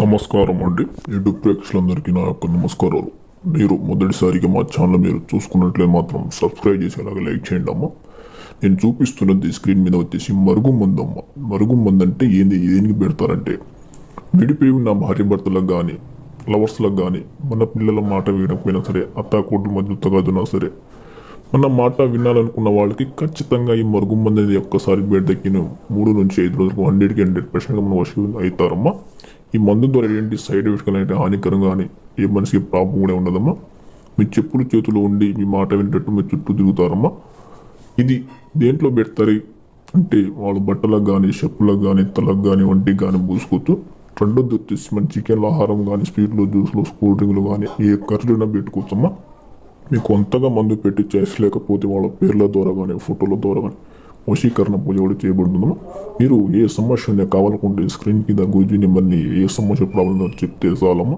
నమస్కారం అండి. యూట్యూబ్ ప్రేక్షకులందరికీ నా యొక్క నమస్కారాలు. మీరు మొదటిసారిగా మా ఛానల్ మీరు చూసుకున్నట్లే మాత్రం సబ్స్క్రైబ్ చేసి అలాగే లైక్ చేయండి అమ్మ. నేను చూపిస్తున్నది స్క్రీన్ మీద వచ్చేసి మరుగుమందు అమ్మ. మరుగుమందు అంటే ఏంది, దేనికి పెడతారంటే విడిపోయి ఉన్న భార్య భర్తలకు కానీ లవర్స్లకు కానీ మన పిల్లల మాట వినకపోయినా సరే, అత్తాకోట్ల మధ్య తగదున్నా సరే, మన మాట వినాలనుకున్న వాళ్ళకి ఖచ్చితంగా ఈ మరుగుమందు అనేది ఒక్కసారి బెడ్డెక్కిన 3 నుంచి 5 రోజులకు 100% మనం వశం అవుతారమ్మా. ఈ మందు ద్వారా ఏంటి సైడ్ ఎఫెక్ట్స్ కానీ హానికరం కానీ ఏ మనిషికి ప్రాబ్లం కూడా ఉండదమ్మా. మీ చెప్పులు చేతులు ఉండి మీ మాట వినేటట్టు మీ చుట్టూ తిరుగుతారమ్మా. ఇది దేంట్లో పెడతారు అంటే వాళ్ళు బట్టలకు కానీ చెప్పులకు కానీ తలకు కానీ వంటికి కానీ పూసుకోవచ్చు. రెండోది వచ్చేసి మన చికెన్లో ఆహారం కానీ స్వీట్లు జ్యూస్లు కూల్ డ్రింక్లు కానీ ఏ ఖర్చులైనా పెట్టుకోవచ్చమ్మా. మీకు అంతగా మందు పెట్టి లేకపోతే వాళ్ళ పేర్ల ద్వారా కానీ ఫోటోల ద్వారా కానీ వశీకరణ పూజ కూడా చేయబడుతుందమ్మా. మీరు ఏ సమస్య కావాలనుకుంటే స్క్రీన్ కింద గురించి నెంబర్ని ఏ సమస్య ప్రాబ్లం చెప్తే చాలమ్మా.